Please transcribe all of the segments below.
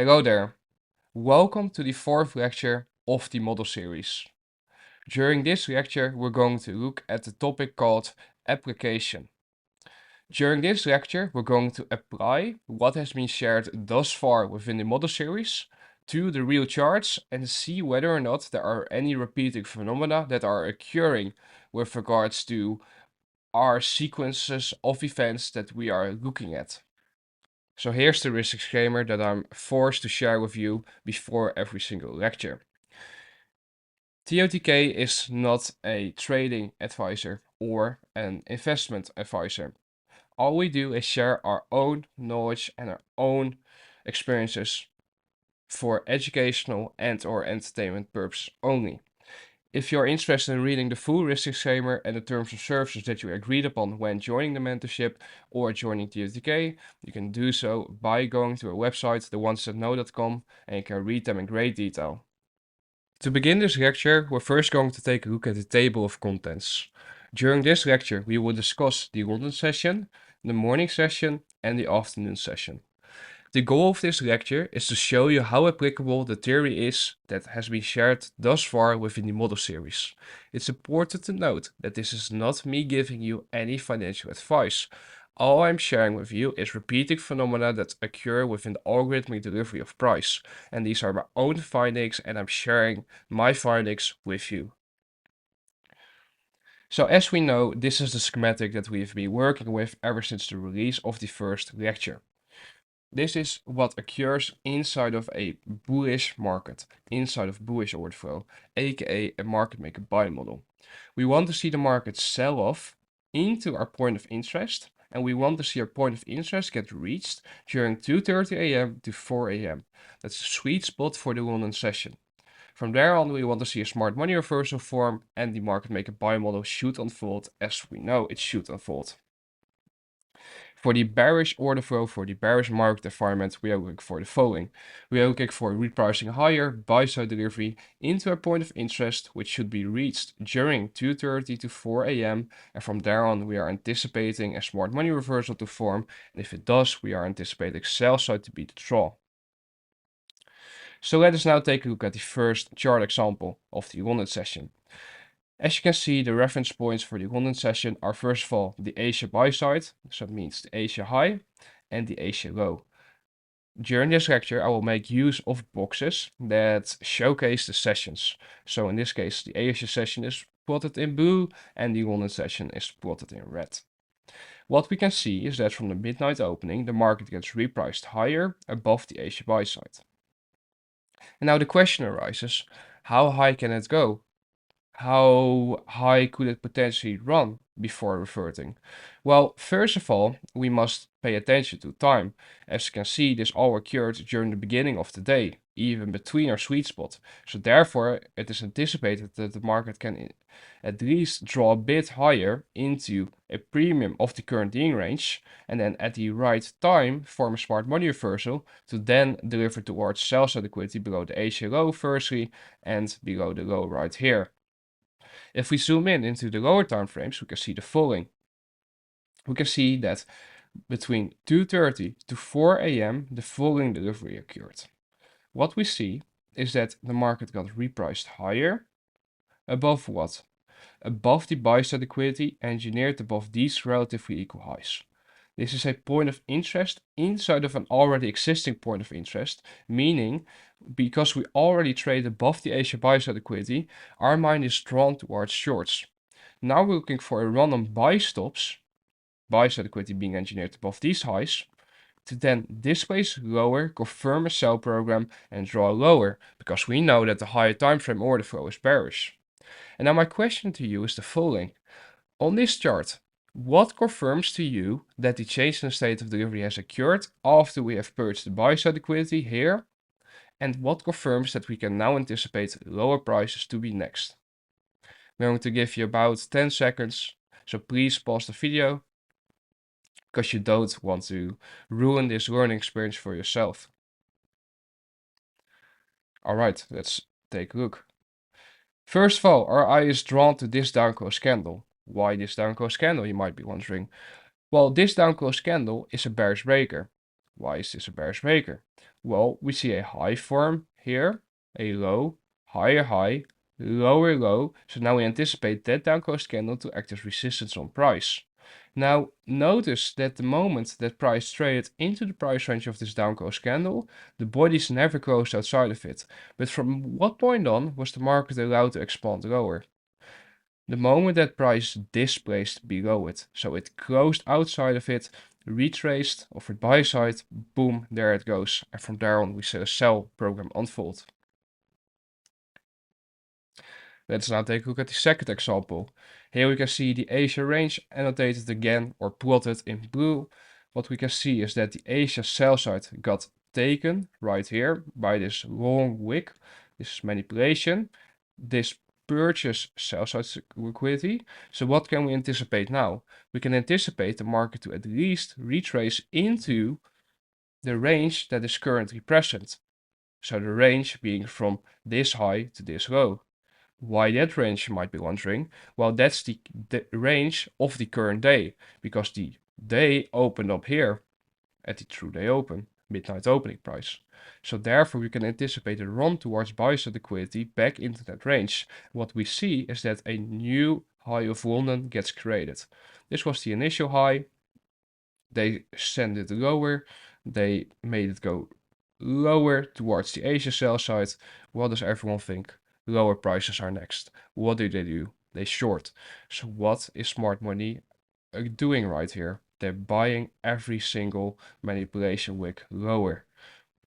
Hello there. Welcome to the fourth lecture of the model series. During this lecture, we're going to look at the topic called application. During this lecture, we're going to apply what has been shared thus far within the model series to the real charts and see whether or not there are any repeating phenomena that are occurring with regards to our sequences of events that we are looking at. So here's the risk disclaimer that I'm forced to share with you before every single lecture. TOTK is not a trading advisor or an investment advisor. All we do is share our own knowledge and our own experiences for educational and/or entertainment purposes only. If you're interested in reading the full risk disclaimer and the terms of services that you agreed upon when joining the mentorship or joining TFTK, you can do so by going to our website, theonesthatknow.com, and you can read them in great detail. To begin this lecture, we're first going to take a look at the table of contents. During this lecture, we will discuss the London session, the morning session, and the afternoon session. The goal of this lecture is to show you how applicable the theory is that has been shared thus far within the model series. It's important to note that this is not me giving you any financial advice. All I'm sharing with you is repeating phenomena that occur within the algorithmic delivery of price. And these are my own findings, and I'm sharing my findings with you. So as we know, this is the schematic that we've been working with ever since the release of the first lecture. This is what occurs inside of a bullish market, inside of bullish order flow, aka a market maker buy model. We want to see the market sell off into our point of interest, and we want to see our point of interest get reached during 2:30 a.m. to 4 a.m. That's the sweet spot for the London session. From there on, we want to see a smart money reversal form, and the market maker buy model should unfold as we know it should unfold. For the bearish order flow, for the bearish market environment, we are looking for the following. We are looking for repricing higher, buy side delivery into a point of interest, which should be reached during 2:30 to 4 a.m. And from there on, we are anticipating a smart money reversal to form. And if it does, we are anticipating sell side to be the draw. So let us now take a look at the first chart example of the London session. As you can see, the reference points for the London session are first of all the Asia buy side, so it means the Asia high and the Asia low. During this lecture, I will make use of boxes that showcase the sessions. So in this case, the Asia session is plotted in blue and the London session is plotted in red. What we can see is that from the midnight opening, the market gets repriced higher above the Asia buy side. And now the question arises, how high can it go? How high could it potentially run before reverting? Well, first of all, we must pay attention to time. As you can see, this all occurred during the beginning of the day, even between our sweet spot. So therefore, it is anticipated that the market can at least draw a bit higher into a premium of the current yield range, and then at the right time form a smart money reversal to then deliver towards sell side liquidity below the Asia low firstly and below the low right here. If we zoom in into the lower time frames, we can see the following. We can see that between 2:30 to 4 a.m. the following delivery occurred. What we see is that the market got repriced higher above what? Above the buy side liquidity engineered above these relatively equal highs. This is a point of interest inside of an already existing point of interest, meaning because we already trade above the Asia buy side liquidity, our mind is drawn towards shorts. Now we're looking for a run on buy stops, buy side liquidity being engineered above these highs, to then displace lower, confirm a sell program and draw lower, because we know that the higher time frame order flow is bearish. And now my question to you is the following. On this chart, what confirms to you that the change in the state of delivery has occurred after we have purged the buy side liquidity here? And what confirms that we can now anticipate lower prices to be next? I'm going to give you about 10 seconds, so please pause the video because you don't want to ruin this learning experience for yourself. Alright, let's take a look. First of all, our eye is drawn to this down close candle. Why this down close candle, you might be wondering. Well, this down close candle is a bearish breaker. Why is this a bearish maker? Well, we see a high form here, a low, higher high, lower low. So now we anticipate that down closed candle to act as resistance on price. Now notice that the moment that price traded into the price range of this down closed candle, the bodies never closed outside of it. But from what point on was the market allowed to expand lower? The moment that price displaced below it, so it closed outside of it, retraced, offered buy side, boom, there it goes. And from there on we see a sell program unfold. Let's now take a look at the second example. Here we can see the Asia range annotated again or plotted in blue. What we can see is that the Asia sell side got taken right here by this long wick. This is manipulation. This purchase sell side liquidity. So what can we anticipate now? We can anticipate the market to at least retrace into the range that is currently present. So the range being from this high to this low. Why that range, you might be wondering? Well, that's the range of the current day, because the day opened up here at the true day open, midnight opening price. So therefore we can anticipate a run towards buy side liquidity back into that range. What we see is that a new high of London gets created. This was the initial high. They sent it lower. They made it go lower towards the Asia sell side. What does everyone think? Lower prices are next. What do? They short. So what is smart money doing right here? They're buying every single manipulation wick lower.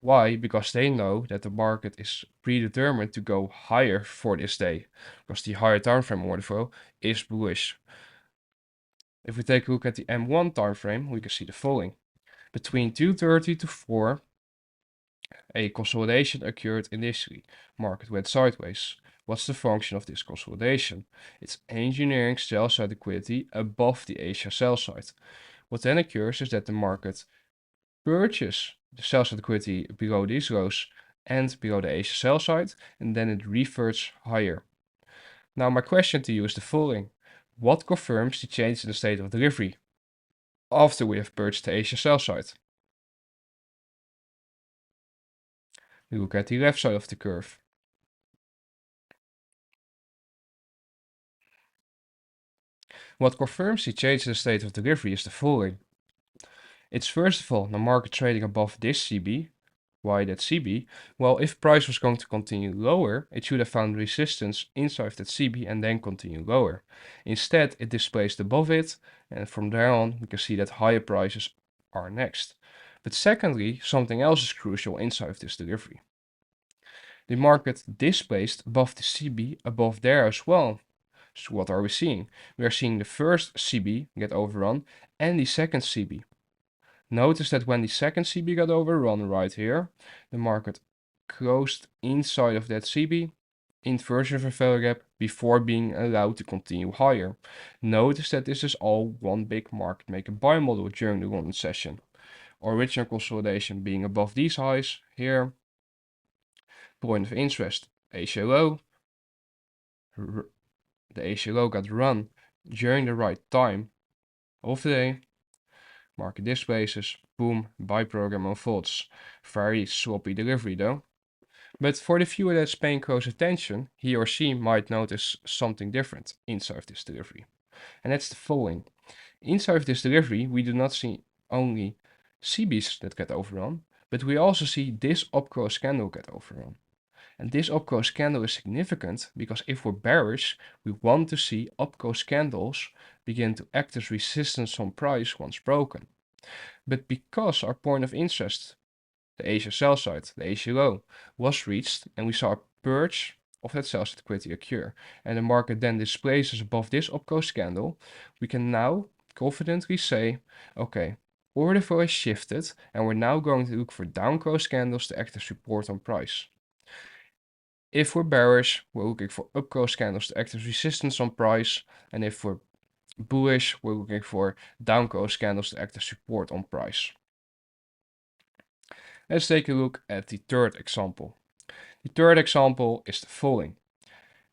Why? Because they know that the market is predetermined to go higher for this day, because the higher time frame order flow is bullish. If we take a look at the M1 time frame, we can see the following. Between 2:30 to 4, a consolidation occurred initially. Market went sideways. What's the function of this consolidation? It's engineering sell side liquidity above the Asia sell side. What then occurs is that the market purchases the sell side liquidity below these lows and below the Asia sell side, and then it reverts higher. Now my question to you is the following. What confirms the change in the state of delivery after we have purchased the Asia sell side? We look at the left side of the curve. What confirms the change in the state of delivery is the following. It's first of all the market trading above this CB. Why that CB? Well, if price was going to continue lower, it should have found resistance inside that CB and then continue lower. Instead, it displaced above it, and from there on, we can see that higher prices are next. But secondly, something else is crucial inside of this delivery. The market displaced above the CB above there as well. So what are we seeing? We are seeing the first CB get overrun and the second CB. Notice that when the second CB got overrun right here, the market closed inside of that CB, inversion of a value gap, before being allowed to continue higher. Notice that this is all one big market maker buy model during the London session. Original consolidation being above these highs here. Point of interest, Asia low. The Asia low got run during the right time of the day. Market displaces, boom, buy program unfolds. Very sloppy delivery though. But for the viewer that's paying close attention, he or she might notice something different inside of this delivery. And that's the following. Inside of this delivery, we do not see only CBs that get overrun, but we also see this up close candle get overrun. And this up close candle is significant because if we're bearish, we want to see up close candles begin to act as resistance on price once broken. But because our point of interest, the Asia sell side, the Asia low, was reached and we saw a purge of that sell side liquidity occur, and the market then displaces above this up close candle, we can now confidently say, okay, order flow has shifted and we're now going to look for down close candles to act as support on price. If we're bearish, we're looking for up close candles to act as resistance on price, and if we're bullish, we're looking for down close candles to act as support on price. Let's take a look at the third example. The third example is the following.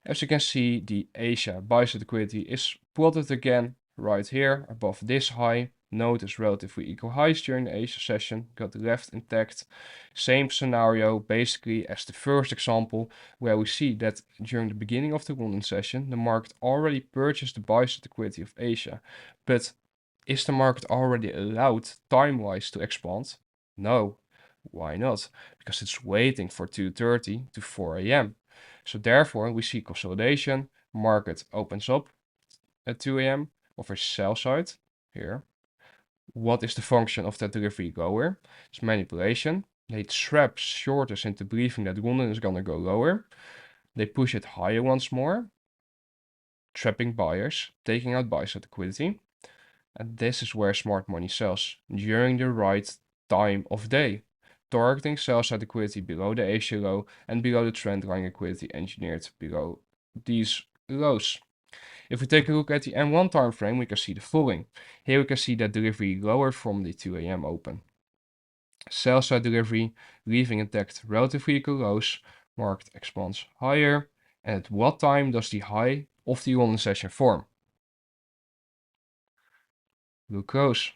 As you can see, the Asia buy side liquidity is plotted again right here above this high Notice relatively equal highs during the Asia session, got left intact. Same scenario basically as the first example, where we see that during the beginning of the London session, the market already purchased the buy side liquidity of Asia. But is the market already allowed time-wise to expand? No. Why not? Because it's waiting for 2:30 to 4 a.m. So therefore we see consolidation, market opens up at 2 a.m. of a sell side here. What is the function of that delivery lower? It's manipulation. They trap shorters into believing that London is gonna go lower. They push it higher once more, trapping buyers, taking out buy side liquidity. And this is where smart money sells during the right time of day, targeting sell side liquidity below the Asia low and below the trend line liquidity engineered below these lows. If we take a look at the M1 time frame, we can see the following. Here we can see that delivery lower from the 2 a.m. open. Sell side delivery, leaving intact relatively equal lows, market expands higher. And at what time does the high of the London session form? Look close.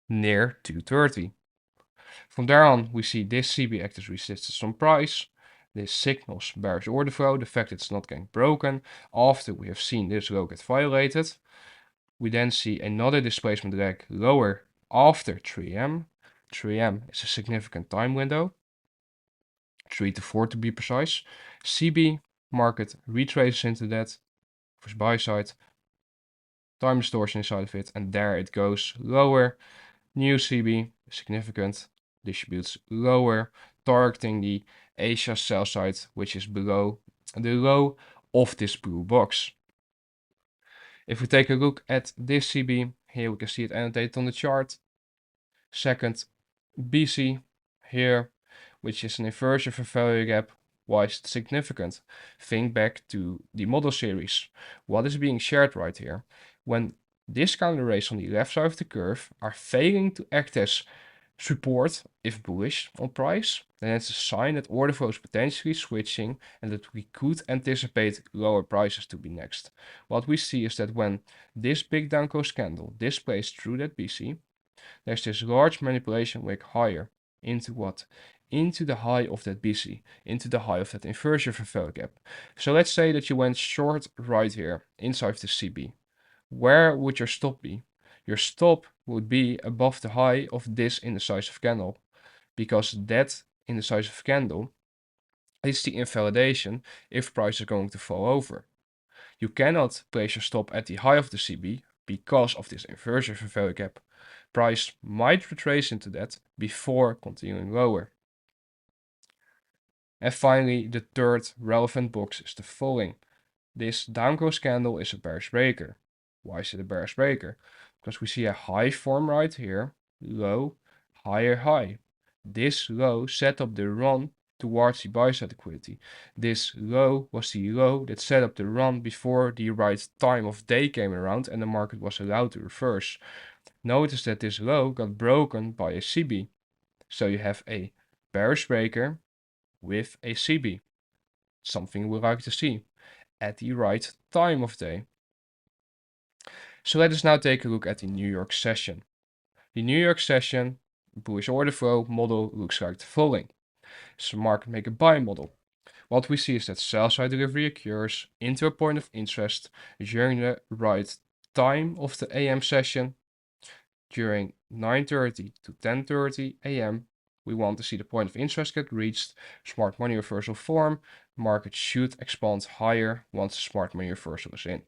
Near 2:30. From there on, we see this CB act as resistance on price. This signals bearish order flow, the fact it's not getting broken after we have seen this low get violated. We then see another displacement leg lower after 3 a.m. 3 a.m. is a significant time window, 3 to 4 to be precise. CB market retraces into that for buy side, time distortion inside of it, and there it goes lower. New CB, significant, distributes lower, targeting the Asia sell side, which is below the low of this blue box. If we take a look at this CB, here we can see it annotated on the chart. Second BC here, which is an inversion for value gap. Why is it significant? Think back to the model series. What is being shared right here? When discount arrays on the left side of the curve are failing to act as support if bullish on price, then it's a sign that order flow is potentially switching and that we could anticipate lower prices to be next. What we see is that when this big down close candle displays through that BC, there's this large manipulation wick higher into what? Into the high of that BC, into the high of that inversion for value gap. So let's say that you went short right here inside the CB. Where would your stop be? Your stop would be above the high of this indecisive candle, because that indecisive candle is the invalidation if price is going to fall over. You cannot place your stop at the high of the CB because of this inversion for value gap. Price might retrace into that before continuing lower. And finally, the third relevant box is the following. This down close candle is a bearish breaker. Why is it a bearish breaker? Because we see a high form right here, low, higher high. This low set up the run towards the buy side liquidity. This low was the low that set up the run before the right time of day came around and the market was allowed to reverse. Notice that this low got broken by a CB. So you have a bearish breaker with a CB. Something we like to see at the right time of day. So let us now take a look at the New York session. The New York session bullish order flow model looks like the following. So market make a buy model. What we see is that sell side delivery occurs into a point of interest during the right time of the AM session. During 9:30 to 10:30 AM, we want to see the point of interest get reached, smart money reversal form, market should expand higher once the smart money reversal is in.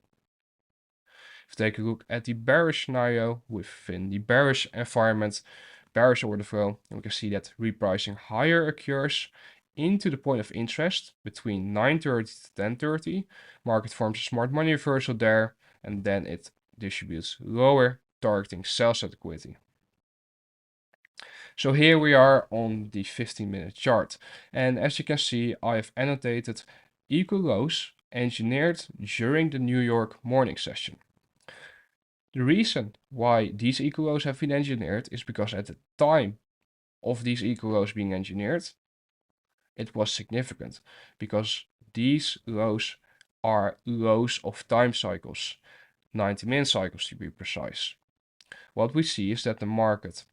If we take a look at the bearish scenario within the bearish environment, bearish order flow, and we can see that repricing higher occurs into the point of interest between 9:30 to 10:30. Market forms a smart money reversal there, and then it distributes lower, targeting sell side liquidity. So here we are on the 15-minute chart, and as you can see, I have annotated equal lows engineered during the New York morning session. The reason why these equal lows have been engineered is because at the time of these equal lows being engineered, it was significant because these lows are lows of time cycles, 90-minute cycles to be precise. what we see is that the market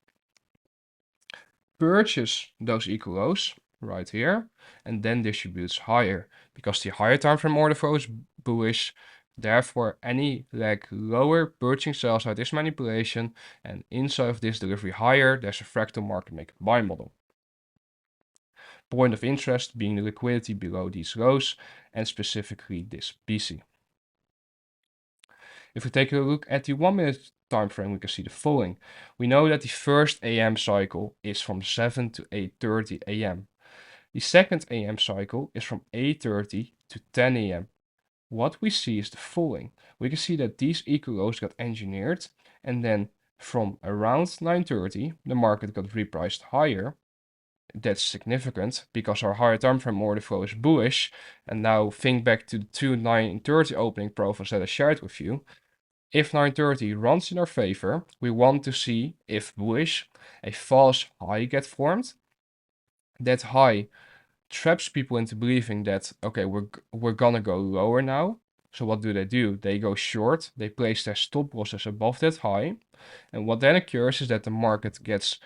purchases those equal lows right here and then distributes higher because the higher time frame order flow is bullish. Therefore, any leg lower purchasing sell side is manipulation, and inside of this delivery higher, there's a fractal market maker buy model. Point of interest being the liquidity below these lows and specifically this BC. If we take a look at the 1 minute time frame, we can see the following. We know that the first AM cycle is from 7 to 8:30 AM. The second AM cycle is from 8:30 to 10 AM. What we see is the following. We can see that these equal lows got engineered, and then from around 9:30 the market got repriced higher. That's significant because our higher time frame order flow is bullish. And now think back to the two 9:30 opening profiles that I shared with you. If 9:30 runs in our favor, we want to see, if bullish, a false high get formed. That high traps people into believing that, okay, we're gonna go lower now. So what do? They go short, they place their stop losses above that high. And what then occurs is that the market gets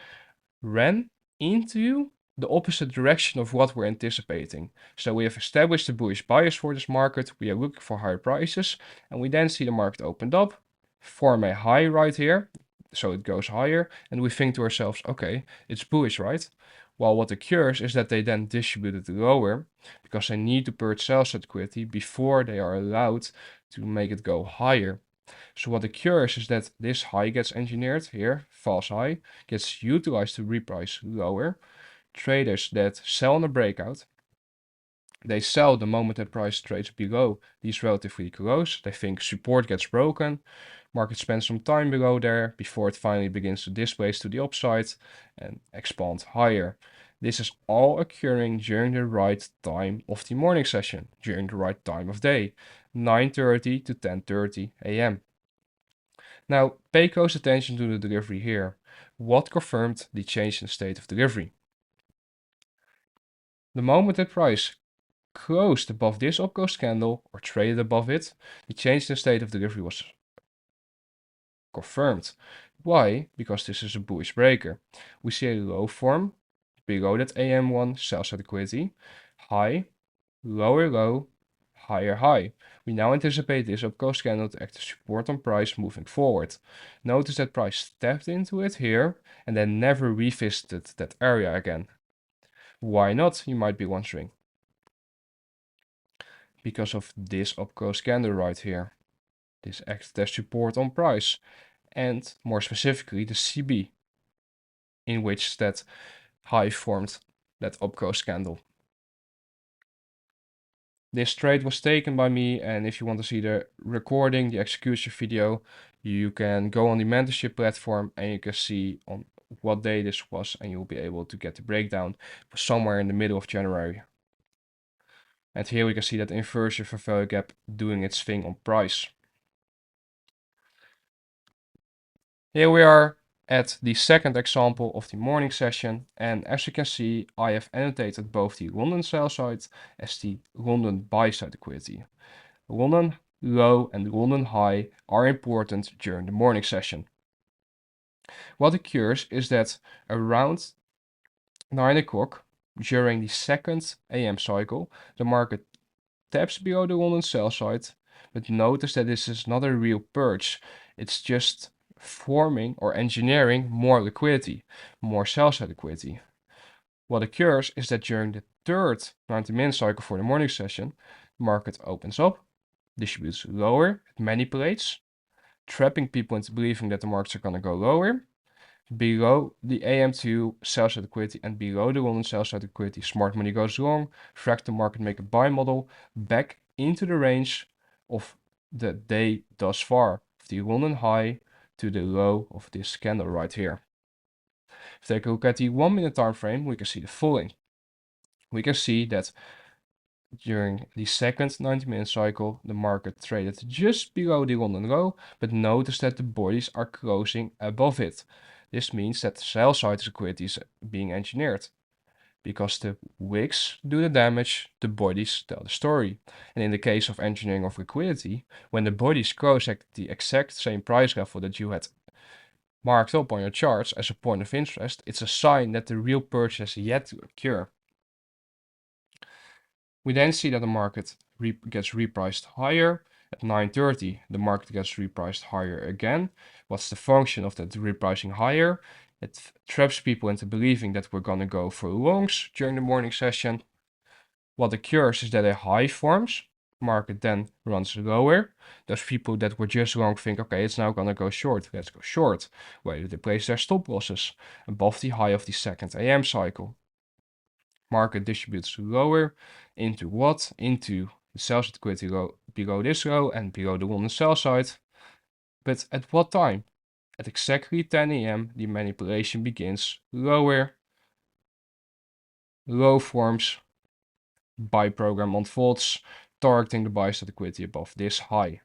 ran into the opposite direction of what we're anticipating. So we have established a bullish bias for this market, we are looking for higher prices, and we then see the market opened up, form a high right here, so it goes higher, and we think to ourselves, okay, it's bullish, right? Well, what occurs is that they then distribute it lower because they need to purge sell-side liquidity before they are allowed to make it go higher. So what occurs is that this high gets engineered here, false high, gets utilized to reprice lower. Traders that sell on a breakout, they sell the moment that price trades below these relative weak lows. They think support gets broken. Market spends some time below there before it finally begins to displace to the upside and expand higher. This is all occurring during the right time of the morning session, during the right time of day, 9:30 to 10:30 AM. Now, pay close attention to the delivery here. What confirmed the change in state of delivery? The moment that price closed above this up-close candle or traded above it, the change in state of delivery was confirmed. Why? Because this is a bullish breaker. We see a low form below that AM1 sell-side liquidity, high, lower low, higher high. We now anticipate this up-close candle to act as support on price moving forward. Notice that price stepped into it here and then never revisited that area again. Why not, you might be wondering? Because of this up-close candle right here. This acted as support on price, and more specifically the CB, in which that high formed that up-close candle. This trade was taken by me, and if you want to see the recording, the execution video, you can go on the mentorship platform and you can see on what day this was, and you'll be able to get the breakdown somewhere in the middle of January. And here we can see that inversion for value gap doing its thing on price. Here we are at the second example of the morning session, and as you can see, I have annotated both the London sell side as the London buy side liquidity. London low and London high are important during the morning session. What occurs is that around 9 o'clock during the second AM cycle, the market taps below the London sell side, but notice that this is not a real purge. It's just forming or engineering more liquidity, more sell-side liquidity. What occurs is that during the third 90-minute cycle for the morning session, the market opens up, distributes lower, it manipulates, trapping people into believing that the markets are going to go lower. Below the AM2 sell-side liquidity and below the London sell-side liquidity, smart money goes long, fractal market maker buy model back into the range of the day thus far, the London high to the low of this candle right here. If we take a look at the 1 minute time frame, we can see the following. We can see that during the second 90-minute cycle, the market traded just below the London low, but notice that the bodies are closing above it. This means that the sell side liquidity is being engineered. Because the wicks do the damage, the bodies tell the story. And in the case of engineering of liquidity, when the bodies close at the exact same price level that you had marked up on your charts as a point of interest, it's a sign that the real purchase is yet to occur. We then see that the market gets repriced higher. At 9:30, the market gets repriced higher again. What's the function of that repricing higher? It traps people into believing that we're gonna go for longs during the morning session. What occurs is that a high forms, market then runs lower. Those people that were just long think, okay, it's now gonna go short, let's go short. Where do they place their stop losses? Above the high of the second AM cycle. Market distributes lower into what? Into the sell side liquidity below this low and below the London sell side. But at what time? At exactly 10 AM, the manipulation begins lower. Low forms, buy program unfolds, targeting the buy side liquidity above this high.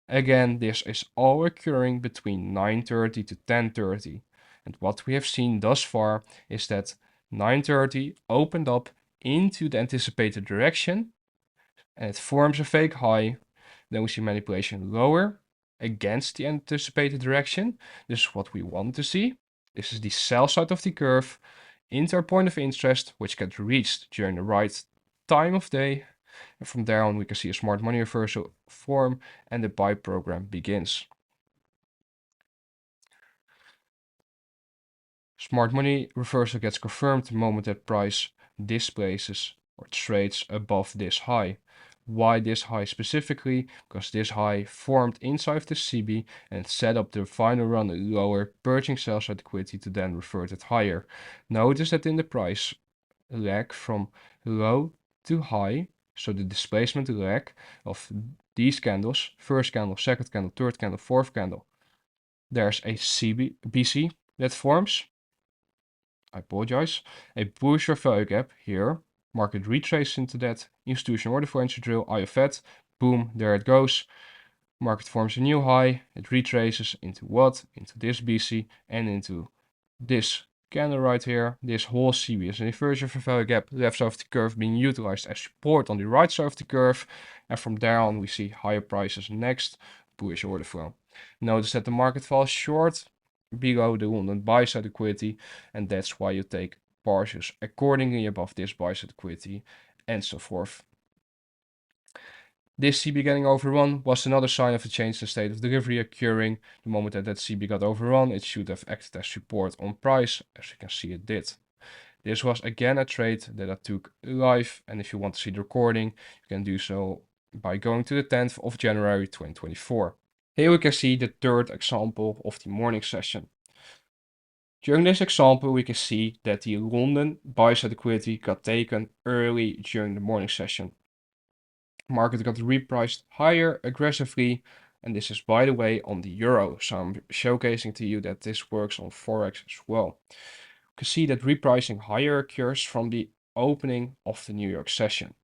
Again, this is all occurring between 9:30 to 10:30. And what we have seen thus far is that 9:30 opened up into the anticipated direction and it forms a fake high. Then we see manipulation lower against the anticipated direction. This is what we want to see. This is the sell side of the curve into our point of interest, which gets reached during the right time of day. And from there on, we can see a smart money reversal form and the buy program begins. Smart money reversal gets confirmed the moment that price displaces or trades above this high. Why this high specifically? Because this high formed inside of the CB and it set up the final run lower, purging sell side liquidity to then revert it higher. Notice that in the price lag from low to high, so the displacement lag of these candles, first candle, second candle, third candle, fourth candle, there's a BC that forms. I apologize. A bullish or value gap here. Market retraces into that institutional order for entry drill, IFET. Boom, there it goes. Market forms a new high. It retraces into what? Into this BC and into this candle right here. This whole CB is an inversion of a value gap, left side of the curve being utilized as support on the right side of the curve. And from there on, we see higher prices next, bullish order flow. Notice that the market falls short below the London buy side liquidity, and that's why you take partials accordingly above this buy side liquidity and so forth. This CB getting overrun was another sign of a change in state of delivery occurring. The moment that that CB got overrun, it should have acted as support on price, as you can see it did. This was again a trade that I took live, and if you want to see the recording, you can do so by going to the 10th of January 2024. Here we can see the third example of the morning session. During this example, we can see that the London buy side liquidity got taken early during the morning session. Market got repriced higher aggressively, and this is by the way on the euro, so I'm showcasing to you that this works on forex as well. You can see that repricing higher occurs from the opening of the New York session.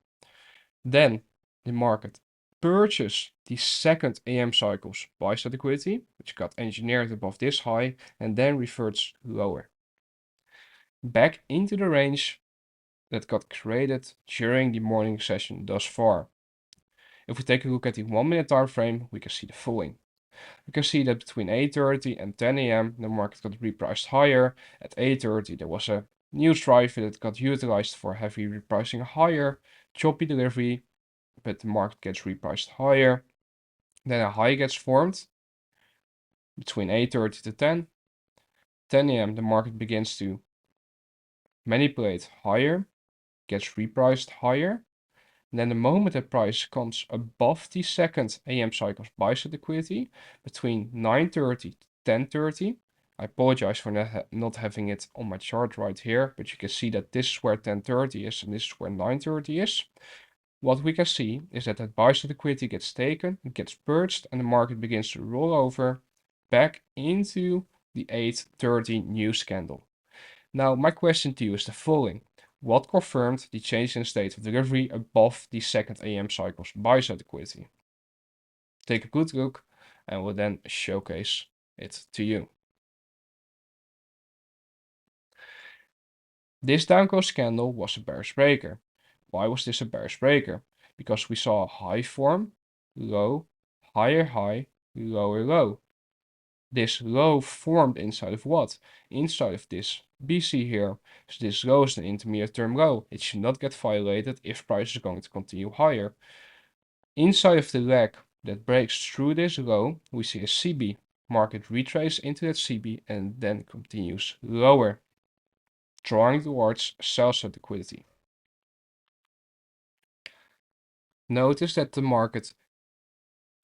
Then the market purchased the second AM cycle's buy side liquidity, which got engineered above this high and then reverts lower, back into the range that got created during the morning session thus far. If we take a look at the 1 minute time frame, we can see the following. We can see that between 8:30 and 10 AM, the market got repriced higher. At 8:30, there was a news driver that got utilized for heavy repricing higher, choppy delivery, but the market gets repriced higher. Then a high gets formed between 8:30 to 10. 10 AM, the market begins to manipulate higher, gets repriced higher. And then the moment that price comes above the second AM cycle's buy side liquidity, between 9:30 to 10:30, I apologize for not having it on my chart right here, but you can see that this is where 10:30 is and this is where 9:30 is. What we can see is that that buy side liquidity gets taken, it gets purged, and the market begins to roll over back into the 8:30 news candle. Now, my question to you is the following. What confirmed the change in state of delivery above the second AM cycle's buy side liquidity? Take a good look and we'll then showcase it to you. This down close candle was a bearish breaker. Why was this a bearish breaker? Because we saw a high form, low, higher high, lower low. This low formed inside of what? Inside of this BC here. So this low is an intermediate term low. It should not get violated if price is going to continue higher. Inside of the leg that breaks through this low, we see a CB. Market retraces into that CB and then continues lower, drawing towards sell-side liquidity. Notice that the market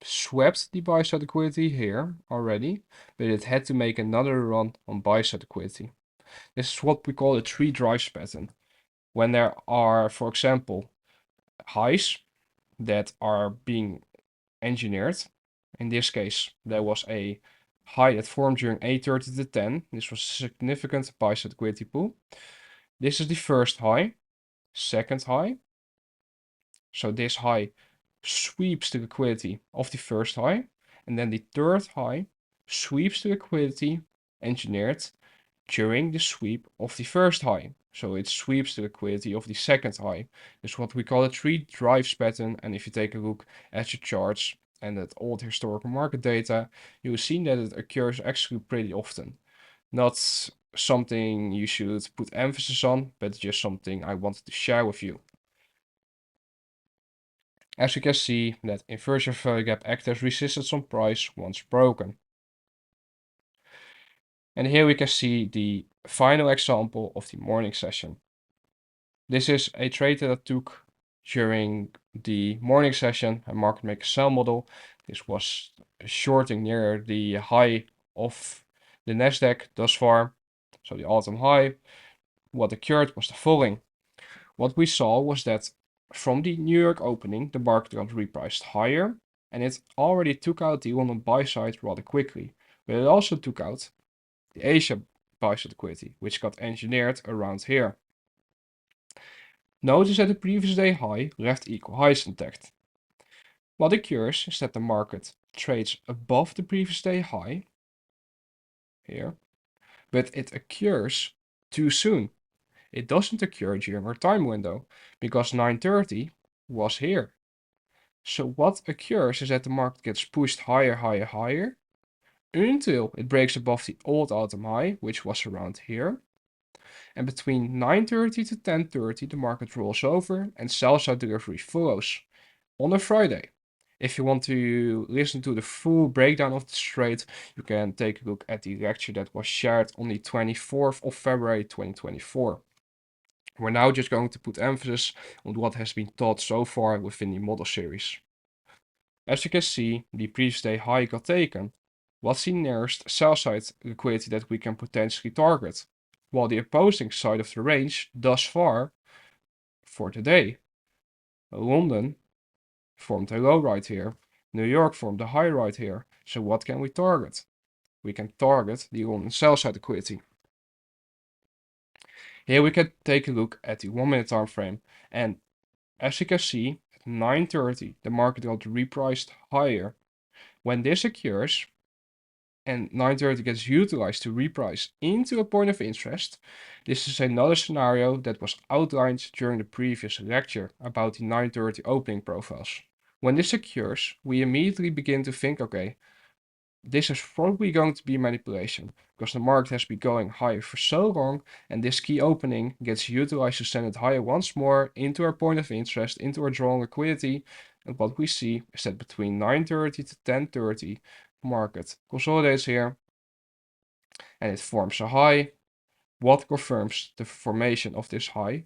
swept the buy-side liquidity here already, but it had to make another run on buy-side liquidity. This is what we call a three drives pattern. When there are, for example, highs that are being engineered. In this case, there was a high that formed during 8:30 to 10. This was a significant buy-side liquidity pool. This is the first high, second high. So this high sweeps the liquidity of the first high, and then the third high sweeps the liquidity engineered during the sweep of the first high. So it sweeps the liquidity of the second high. This is what we call a three drives pattern. And if you take a look at your charts and at old historical market data, you will see that it occurs actually pretty often. Not something you should put emphasis on, but just something I wanted to share with you. As you can see, that inversion value gap acts as resistance on price once broken. And here we can see the final example of the morning session. This is a trade that I took during the morning session, a market maker sell model. This was shorting near the high of the Nasdaq thus far, so the all-time high. What occurred was the following. What we saw was that from the New York opening, the market got repriced higher, and it already took out the London buy side rather quickly. But it also took out the Asia buy side liquidity, which got engineered around here. Notice that the previous day high left equal highs intact. What occurs is that the market trades above the previous day high, here, but it occurs too soon. It doesn't occur during our time window, because 9:30 was here. So what occurs is that the market gets pushed higher, higher, higher, until it breaks above the old all-time high, which was around here. And between 9:30 to 10:30, the market rolls over and sell-side delivery follows on a Friday. If you want to listen to the full breakdown of this trade, you can take a look at the lecture that was shared on the 24th of February 2024. We're now just going to put emphasis on what has been taught so far within the model series. As you can see, the previous day high got taken. What's the nearest sell-side liquidity that we can potentially target? While the opposing side of the range thus far for today. London formed a low right here. New York formed a high right here. So what can we target? We can target the London sell-side liquidity. Here we can take a look at the 1 minute time frame, and as you can see, at 9:30 the market got repriced higher. When this occurs and 9:30 gets utilized to reprice into a point of interest, this is another scenario that was outlined during the previous lecture about the 9:30 opening profiles. When this occurs, we immediately begin to think, okay, this is probably going to be manipulation, because the market has been going higher for so long, and this key opening gets utilized to send it higher once more into our point of interest, into our drawn liquidity. And what we see is that between 9:30 to 10:30, market consolidates here, and it forms a high. What confirms the formation of this high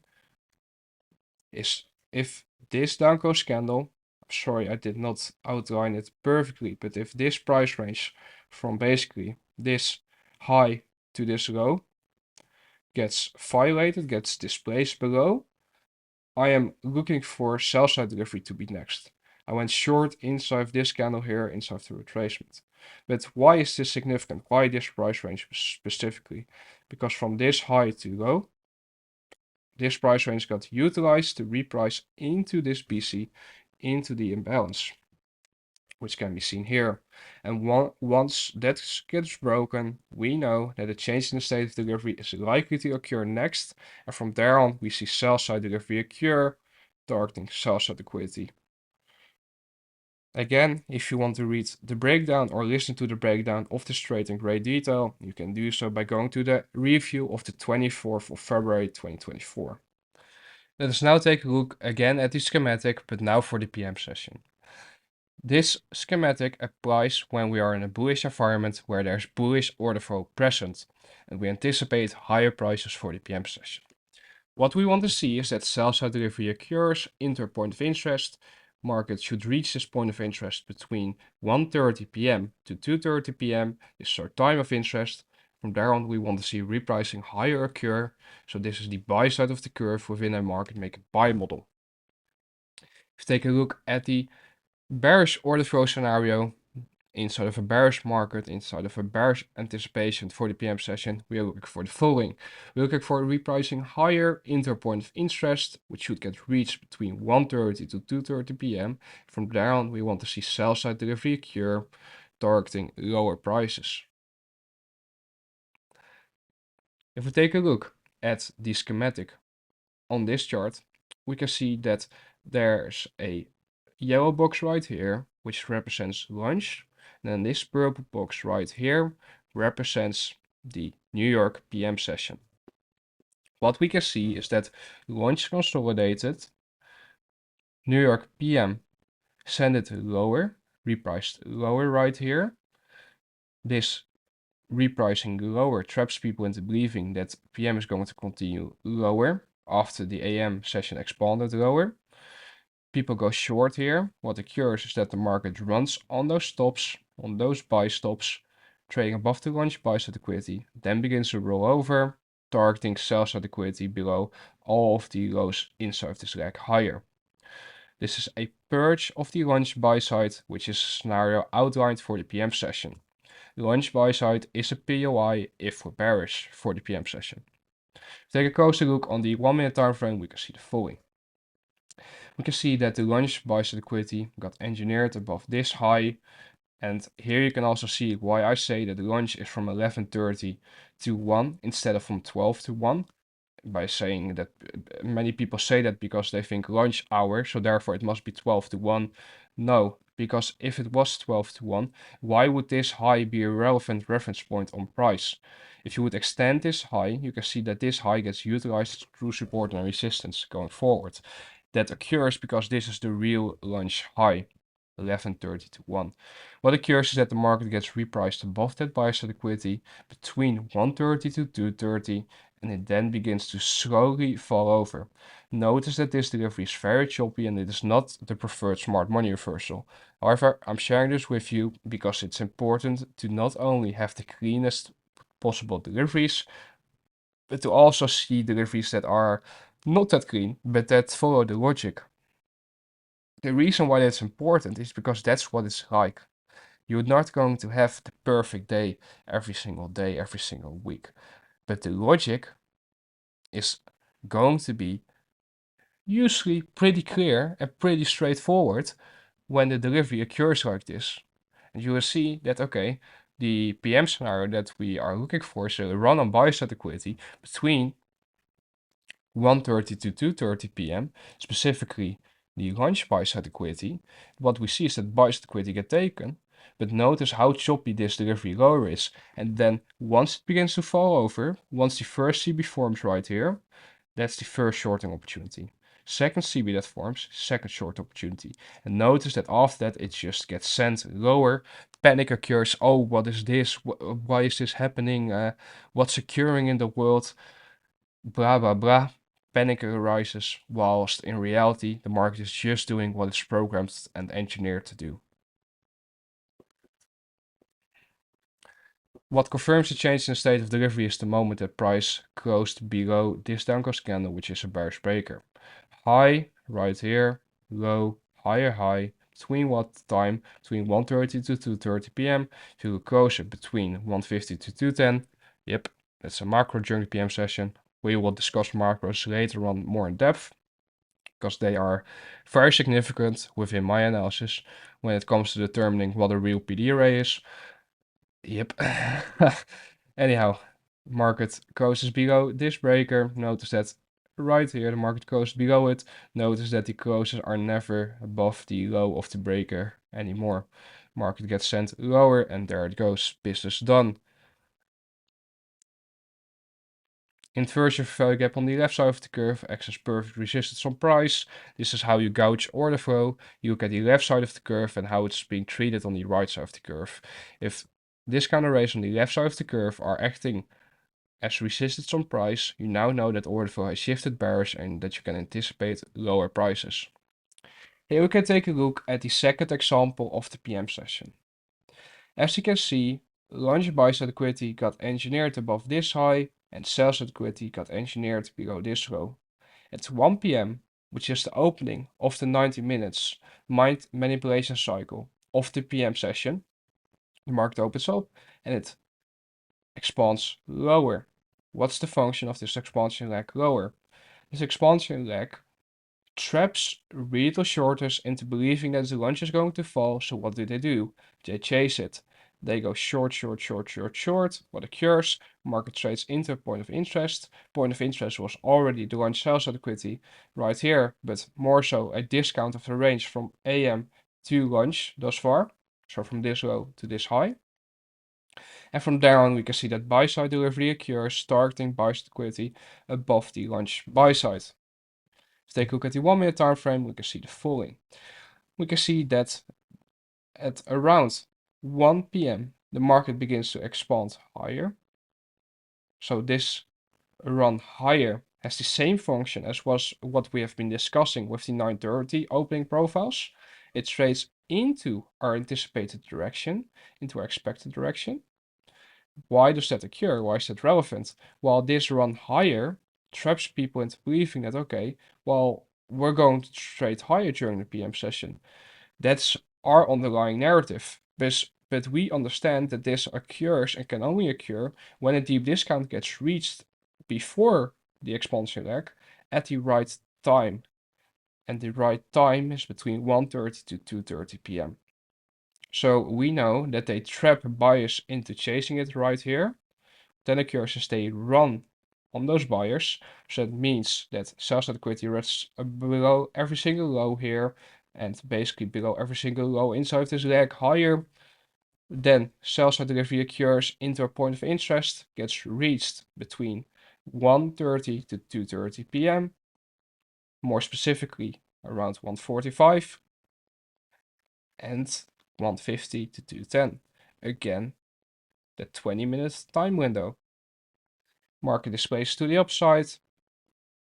is if this down close candle, sorry, I did not outline it perfectly, but if this price range from basically this high to this low gets violated, gets displaced below, I am looking for sell side delivery to be next. I went short inside of this candle here, inside of the retracement. But why is this significant? Why this price range specifically? Because from this high to low, this price range got utilized to reprice into this BC, into the imbalance, which can be seen here. And once that gets broken, we know that a change in the state of delivery is likely to occur next. And from there on, we see sell side delivery occur, targeting sell side liquidity. Again, if you want to read the breakdown or listen to the breakdown of this trade in great detail, you can do so by going to the review of the 24th of February 2024. Let us now take a look again at the schematic, but now for the PM session. This schematic applies when we are in a bullish environment where there's bullish order flow present, and we anticipate higher prices for the PM session. What we want to see is that sell-side delivery occurs into a point of interest. Market should reach this point of interest between 1:30 p.m. to 2:30 p.m. This is our time of interest. From there on, we want to see repricing higher occur. So this is the buy side of the curve within a market make a buy model. If you take a look at the bearish order flow scenario, inside of a bearish market, inside of a bearish anticipation for the PM session, we are looking for the following. We're looking for repricing higher into a point of interest, which should get reached between 1:30 to 2:30 p.m. From there on, we want to see sell side delivery occur, targeting lower prices. If we take a look at the schematic on this chart, we can see that there's a yellow box right here, which represents lunch. And then this purple box right here represents the New York PM session. What we can see is that lunch consolidated, New York PM sent it lower, repriced lower right here. This repricing lower traps people into believing that PM is going to continue lower after the AM session expanded lower. People go short here. What occurs is that the market runs on those stops, on those buy stops, trading above the lunch buy side liquidity, then begins to roll over, targeting sell side liquidity below all of the lows inside of this leg higher. This is a purge of the lunch buy side, which is a scenario outlined for the PM session. The lunch buy side is a POI if we're bearish for the PM session. Take a closer look on the 1 minute time frame, we can see the following. We can see that the lunch buy side liquidity got engineered above this high. And here you can also see why I say that the lunch is from 11:30 to 1 instead of from 12 to 1. By saying that many people say that because they think lunch hour, so therefore it must be 12 to 1. No, because if it was 12 to 1, why would this high be a relevant reference point on price? If you would extend this high, you can see that this high gets utilized through support and resistance going forward. That occurs because this is the real lunch high, 11:30 to 1. What occurs is that the market gets repriced above that buy side liquidity between 1:30 to 2:30, and it then begins to slowly fall over. Notice that this delivery is very choppy and it is not the preferred smart money reversal. However, I'm sharing this with you because it's important to not only have the cleanest possible deliveries, but to also see deliveries that are not that clean, but that follow the logic. The reason why that's important is because that's what it's like. You're not going to have the perfect day, every single week. But the logic is going to be usually pretty clear and pretty straightforward when the delivery occurs like this. And you will see that, okay, the PM scenario that we are looking for is a run on buy side liquidity between 1:30 to 2:30 p.m., specifically the lunch buy side liquidity. What we see is that buy side liquidity get taken, but notice how choppy this delivery lower is. And then once it begins to fall over, once the first CB forms right here, that's the first shorting opportunity. Second CB that forms, second short opportunity. And notice that after that, it just gets sent lower. Panic occurs. Oh, what is this? Why is this happening? What's occurring in the world? Blah, blah, blah. Panic arises, whilst in reality, the market is just doing what it's programmed and engineered to do. What confirms the change in the state of delivery is the moment that price closed below this downward candle, which is a bearish breaker. High right here, low, higher high, between what time? Between 1:30 to 2:30 p.m. If you look closer, between 1:50 to 2:10. Yep, that's a macro during the PM session. We will discuss macros later on more in depth, because they are very significant within my analysis when it comes to determining what a real PD array is. Yep. Anyhow, market closes below this breaker. Notice that right here, the market closes below it. Notice that the closes are never above the low of the breaker anymore. Market gets sent lower, and there it goes, business done. Inversion of value gap on the left side of the curve acts as perfect resistance on price. This is how you gauge order flow. You look at the left side of the curve and how it's being treated on the right side of the curve. If discount arrays on the left side of the curve are acting as resistance on price, you now know that order flow has shifted bearish and that you can anticipate lower prices. Here we can take a look at the second example of the PM session. As you can see, launch buy side liquidity got engineered above this high and sell side liquidity got engineered below this low. At 1 p.m., which is the opening of the 90 minutes mind manipulation cycle of the PM session, the market opens up and it expands lower. What's the function of this expansion leg lower? This expansion leg traps retail shorters into believing that the launch is going to fall, so what do? They chase it. They go short, short, short, short, short. What occurs? Market trades into a point of interest. Point of interest was already the launch sell side liquidity right here, but more so a discount of the range from AM to launch thus far. So from this low to this high. And from there on, we can see that buy side delivery occurs, targeting buy side liquidity above the launch buy side. If we take a look at the 1 minute time frame, we can see the following. We can see that at around 1 p.m. the market begins to expand higher. So this run higher has the same function as was what we have been discussing with the 9:30 opening profiles. It trades into our anticipated direction, into our expected direction. Why does that occur? Why is that relevant? Well, this run higher traps people into believing that, okay, well, we're going to trade higher during the PM session. That's our underlying narrative. But we understand that this occurs and can only occur when a deep discount gets reached before the expansion leg at the right time. And the right time is between 1:30 to 2:30 p.m. So we know that they trap buyers into chasing it right here. Then occurs is they run on those buyers. So that means that sell side liquidity rests below every single low here and basically below every single low inside this leg higher. Then sell side delivery occurs into a point of interest, gets reached between 1:30 to 2:30 p.m. More specifically around 1:45 and 1:50 to 2:10. Again, the 20-minute time window. Market displays to the upside.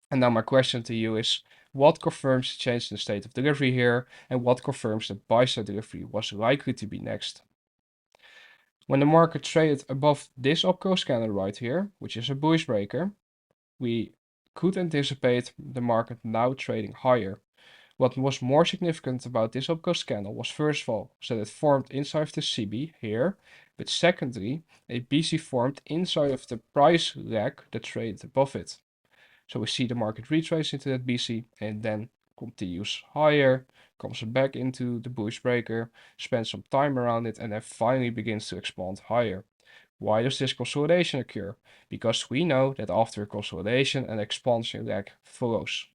And now my question to you is, what confirms the change in the state of delivery here, and what confirms that buy side delivery was likely to be next? When the market traded above this upclose candle right here, which is a bullish breaker, we could anticipate the market now trading higher. What was more significant about this upclose candle was first of all that it formed inside of the CB here, but secondly, a BC formed inside of the price leg that traded above it. So we see the market retrace into that BC and then continues higher, comes back into the bullish breaker, spends some time around it, and then finally begins to expand higher. Why does this consolidation occur? Because we know that after a consolidation, an expansion leg follows.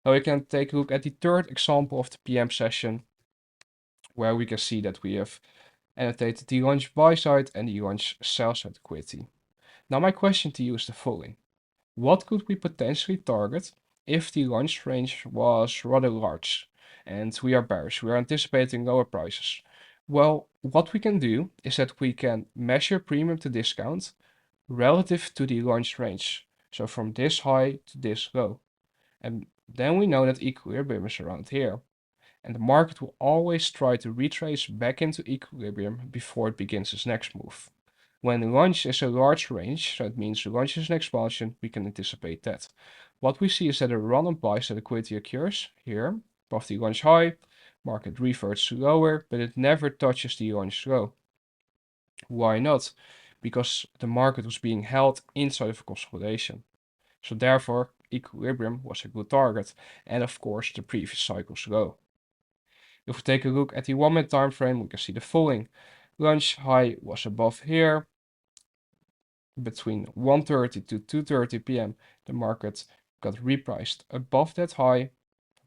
Now we can take a look at the third example of the PM session, where we can see that we have annotated the launch buy side and the launch sell side liquidity. Now my question to you is the following. What could we potentially target if the launch range was rather large and we are bearish, we are anticipating lower prices? Well, what we can do is that we can measure premium to discount relative to the launch range. So from this high to this low. And then we know that equilibrium is around here. And the market will always try to retrace back into equilibrium before it begins its next move. When launch is a large range, so it means launch is an expansion, we can anticipate that. What we see is that a run on buy side liquidity occurs here, above the launch high, market reverts to lower, but it never touches the launch low. Why not? Because the market was being held inside of a consolidation. So therefore, equilibrium was a good target, and of course the previous cycle's low. If we take a look at the 1 minute time frame, we can see the following. Launch high was above here. Between 1:30 to 2:30 p.m. the market got repriced above that high.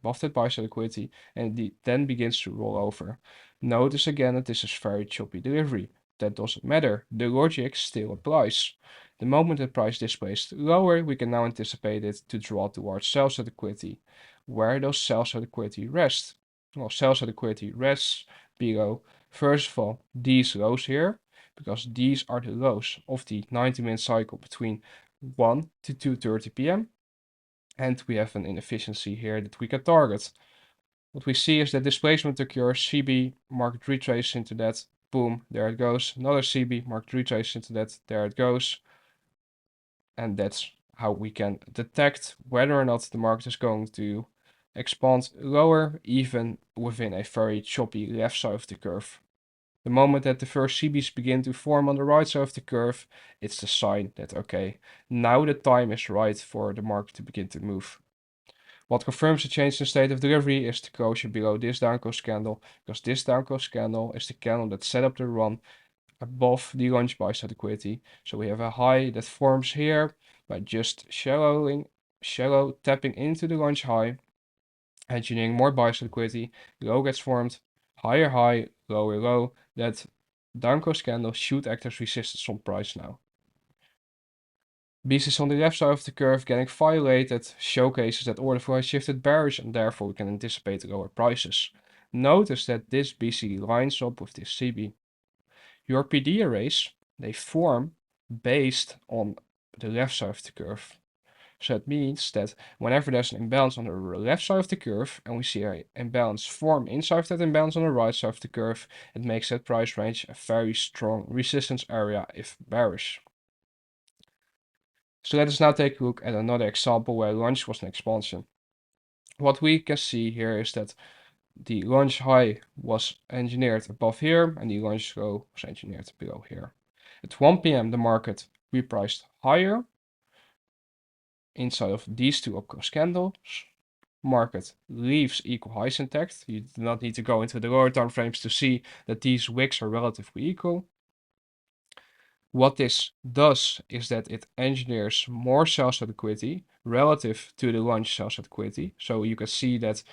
above that buy side liquidity, and it then begins to roll over. Notice again that this is very choppy delivery. That doesn't matter. The logic still applies. The moment the price displays lower, we can now anticipate it to draw towards sell side liquidity. Where does sell side liquidity rest? Well, sell side liquidity rests below, first of all, these lows here, because these are the lows of the 90-minute cycle between 1 to 2:30 p.m. And we have an inefficiency here that we can target. What we see is that displacement occurs, CB, market retrace into that, boom, there it goes. Another CB, market retrace into that, there it goes. And that's how we can detect whether or not the market is going to expand lower, even within a very choppy left side of the curve. The moment that the first CBs begin to form on the right side of the curve, it's the sign that, okay, now the time is right for the market to begin to move. What confirms the change in state of delivery is the closure below this down close candle, because this down close candle is the candle that set up the run above the launch buy side liquidity. So we have a high that forms here by just shallow tapping into the launch high, engineering more buy side liquidity. Low gets formed, higher high, lower low. That down close candle should act as resistance on price now. Beast is on the left side of the curve getting violated, showcases that order flow has shifted bearish and therefore we can anticipate lower prices. Notice that this BC lines up with this CB. Your PD arrays, they form based on the left side of the curve. So that means that whenever there's an imbalance on the left side of the curve and we see an imbalance form inside of that imbalance on the right side of the curve, it makes that price range a very strong resistance area if bearish. So let us now take a look at another example where launch was an expansion. What we can see here is that the launch high was engineered above here and the launch low was engineered below here. At 1 p.m. the market repriced higher inside of these two up-close candles. Market leaves equal highs intact. You do not need to go into the lower time frames to see that these wicks are relatively equal. What this does is that it engineers more sell-side liquidity relative to the launch sell-side liquidity. So you can see that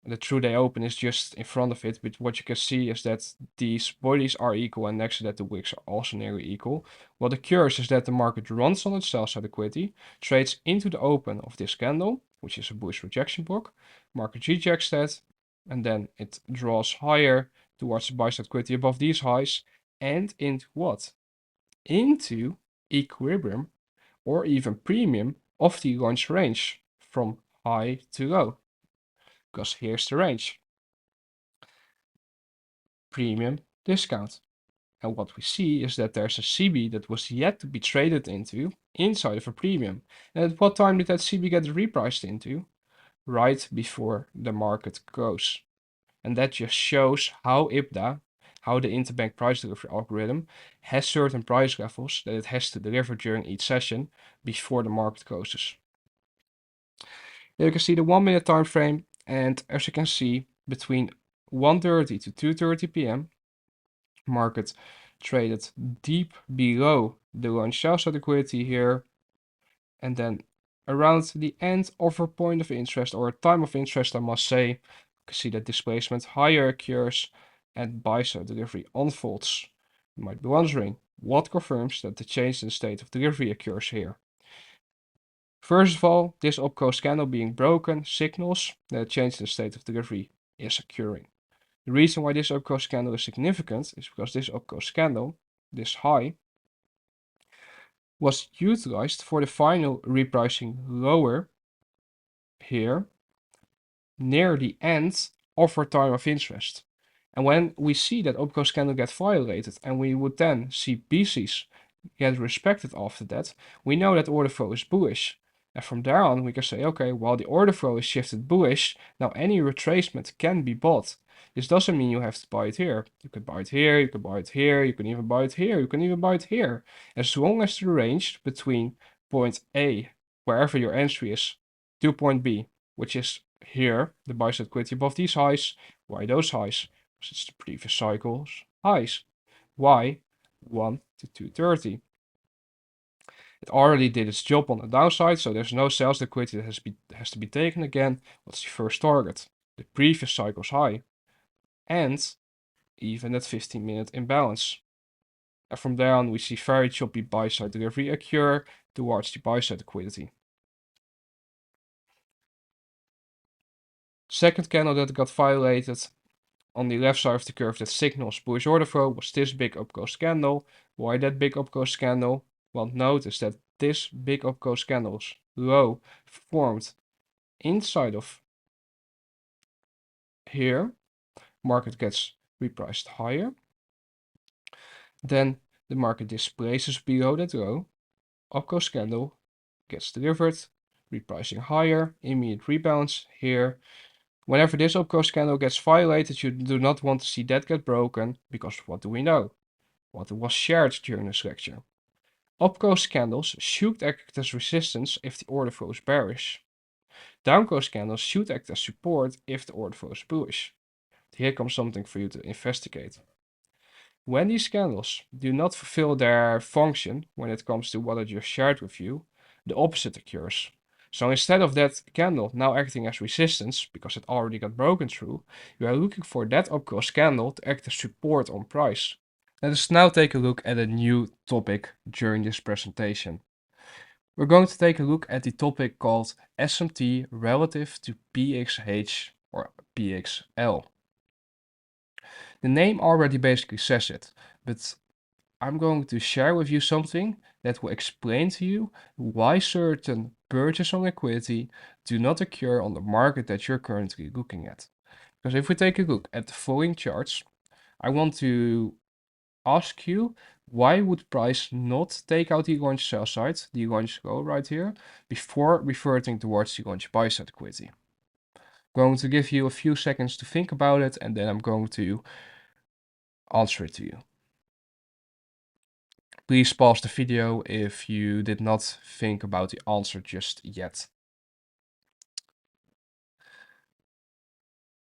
the true day open is just in front of it, but what you can see is that these bodies are equal and next to that the wicks are also nearly equal. What occurs is that the market runs on its sell-side liquidity, trades into the open of this candle, which is a bullish rejection block. Market rejects that, and then it draws higher towards the buy-side liquidity above these highs, and into what? Into equilibrium or even premium of the launch range from high to low. Because here's the range. Premium discount. And what we see is that there's a CB that was yet to be traded into inside of a premium. And at what time did that CB get repriced into? Right before the market close. And that just shows how IPDA, how the interbank price delivery algorithm, has certain price levels that it has to deliver during each session before the market closes. Here you can see the 1 minute time frame, and as you can see, between 1:30 to 2:30 p.m., market traded deep below the launch sell-side liquidity here, and then around the end of a point of interest, or a time of interest, I must say, you can see that displacement higher occurs and buy-side delivery unfolds. You might be wondering, what confirms that the change in state of delivery occurs here? First of all, this up-close candle being broken signals that a change in state of delivery is occurring. The reason why this up-close candle is significant is because this up-close candle, this high, was utilized for the final repricing lower here near the end of our time of interest. And when we see that up-close candle get violated and we would then see BCs get respected after that, we know that order flow is bullish. And from there on, we can say, okay, while the order flow is shifted bullish, now any retracement can be bought. This doesn't mean you have to buy it here. You can buy it here, you can buy it here, you can even buy it here, you can even buy it here. As long as the range between point A, wherever your entry is, to point B, which is here, the buy side liquidity above these highs. Why those highs? Because it's the previous cycle's highs. Why? 1 to 230. It already did its job on the downside, so there's no sales liquidity that has to be taken again. What's the first target? The previous cycle's high, and even that 15-minute imbalance. And from there on, we see very choppy buy-side delivery occur towards the buy-side liquidity. Second candle that got violated on the left side of the curve that signals bullish order flow was this big up-close candle. Why that big up-close candle? Well, notice that this big up-close candle's low formed inside of here. Market gets repriced higher. Then the market displaces below that low. Up-close candle gets delivered, repricing higher, immediate rebalance here. Whenever this up-close candle gets violated, you do not want to see that get broken, because what do we know? What was shared during this lecture. Up-close candles should act as resistance if the order flow is bearish. Down-close candles should act as support if the order flow is bullish. Here comes something for you to investigate. When these candles do not fulfill their function when it comes to what I just shared with you, the opposite occurs. So instead of that candle now acting as resistance, because it already got broken through, you are looking for that up-close candle to act as support on price. Let us now take a look at a new topic during this presentation. We're going to take a look at the topic called SMT relative to PXH or PXL. The name already basically says it, but I'm going to share with you something that will explain to you why certain purchase on liquidity do not occur on the market that you're currently looking at. Because if we take a look at the following charts, I want to ask you, why would price not take out the launch sell side, the launch low right here, before reverting towards the launch buy side liquidity? I'm going to give you a few seconds to think about it, and then I'm going to answer it to you. Please pause the video if you did not think about the answer just yet.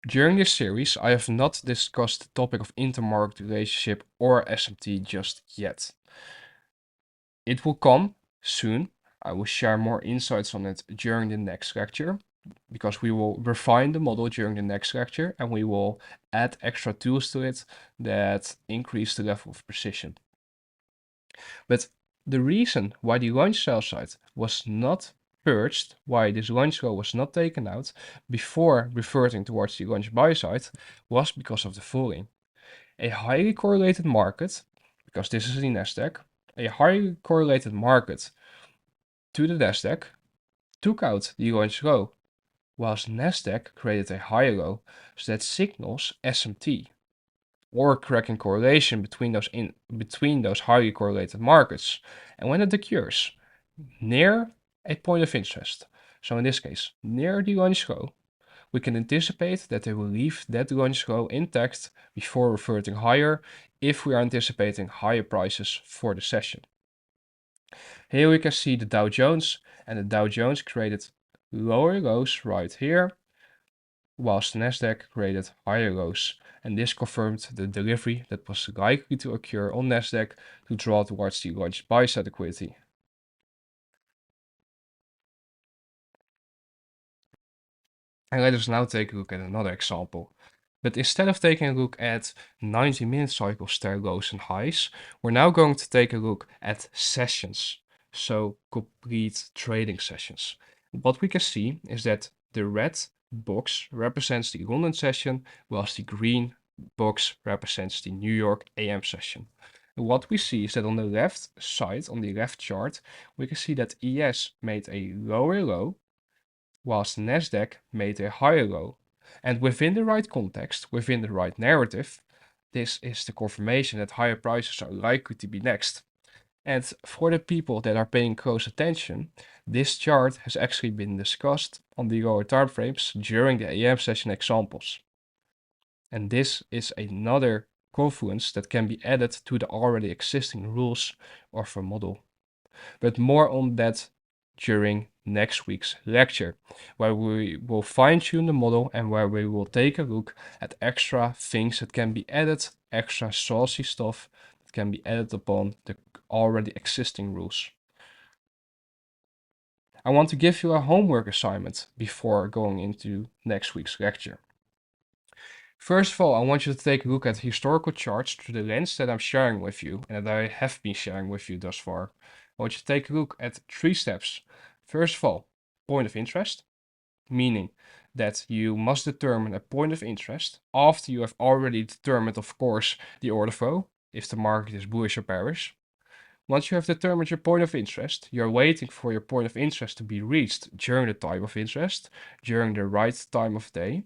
During this series, I have not discussed the topic of intermarket relationship or SMT just yet. It will come soon. I will share more insights on it during the next lecture, because we will refine the model during the next lecture and we will add extra tools to it that increase the level of precision. But the reason why the launch sell side was not purged, why this launch low was not taken out before reverting towards the launch buy side, was because of the following. A highly correlated market, because this is the Nasdaq, a highly correlated market to the Nasdaq took out the launch low, whilst Nasdaq created a higher low, so that signals SMT, or cracking correlation between those highly correlated markets. And when it occurs near a point of interest, so in this case near the launch low, we can anticipate that they will leave that launch low intact before reverting higher if we are anticipating higher prices for the session. Here we can see the Dow Jones, and the Dow Jones created lower lows right here, whilst the Nasdaq created higher lows, and this confirmed the delivery that was likely to occur on Nasdaq to draw towards the launch buy side liquidity. And let us now take a look at another example. But instead of taking a look at 90-minute cycles, their lows and highs, we're now going to take a look at sessions, so complete trading sessions. What we can see is that the red box represents the London session, whilst the green box represents the New York AM session. And what we see is that on the left side, on the left chart, we can see that ES made a lower low, whilst Nasdaq made a higher low. And within the right context, within the right narrative, this is the confirmation that higher prices are likely to be next. And for the people that are paying close attention, this chart has actually been discussed on the lower time frames during the AM session examples. And this is another confluence that can be added to the already existing rules of a model. But more on that during next week's lecture, where we will fine-tune the model and where we will take a look at extra things that can be added, extra saucy stuff that can be added upon the already existing rules. I want to give you a homework assignment before going into next week's lecture. First of all, I want you to take a look at historical charts through the lens that I'm sharing with you and that I have been sharing with you thus far. I want you to take a look at 3 steps. First of all, point of interest, meaning that you must determine a point of interest after you have already determined, of course, the order flow, if the market is bullish or bearish. Once you have determined your point of interest, you're waiting for your point of interest to be reached during the time of interest, during the right time of day,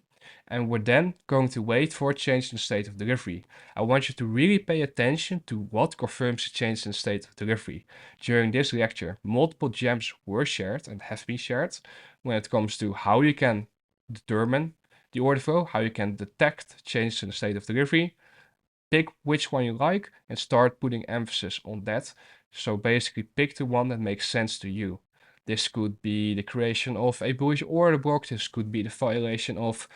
and we're then going to wait for a change in the state of delivery. I want you to really pay attention to what confirms a change in the state of delivery. During this lecture, multiple gems were shared and have been shared when it comes to how you can determine the order flow, how you can detect changes in the state of delivery. Pick which one you like and start putting emphasis on that. So basically pick the one that makes sense to you. This could be the creation of a bullish order block. This could be the violation of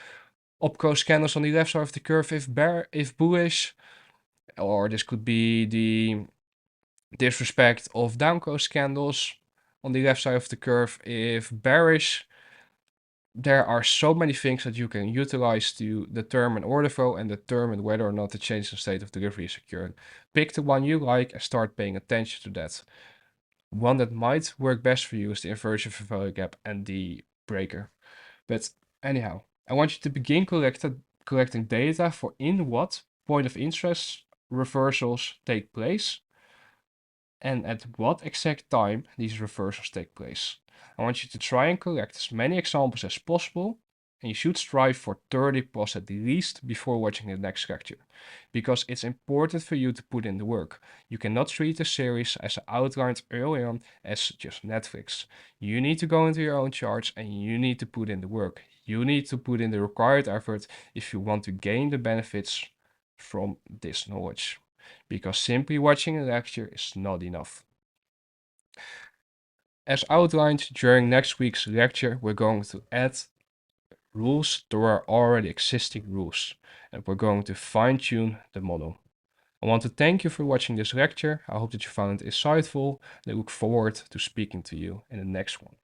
upclose candles on the left side of the curve if bullish, or this could be the disrespect of downclose candles on the left side of the curve if bearish. There are so many things that you can utilize to determine order flow and determine whether or not the change in state of delivery is occurring. Pick the one you like and start paying attention to that. One that might work best for you is the inversion of value gap and the breaker. But anyhow, I want you to begin collecting data for in what point of interest reversals take place and at what exact time these reversals take place. I want you to try and collect as many examples as possible, and you should strive for 30 plus at least before watching the next lecture, because it's important for you to put in the work. You cannot treat the series, as I outlined early on, as just Netflix. You need to go into your own charts and you need to put in the work. You need to put in the required effort if you want to gain the benefits from this knowledge, because simply watching a lecture is not enough. As outlined during next week's lecture, we're going to add rules to our already existing rules, and we're going to fine-tune the model. I want to thank you for watching this lecture. I hope that you found it insightful, and I look forward to speaking to you in the next one.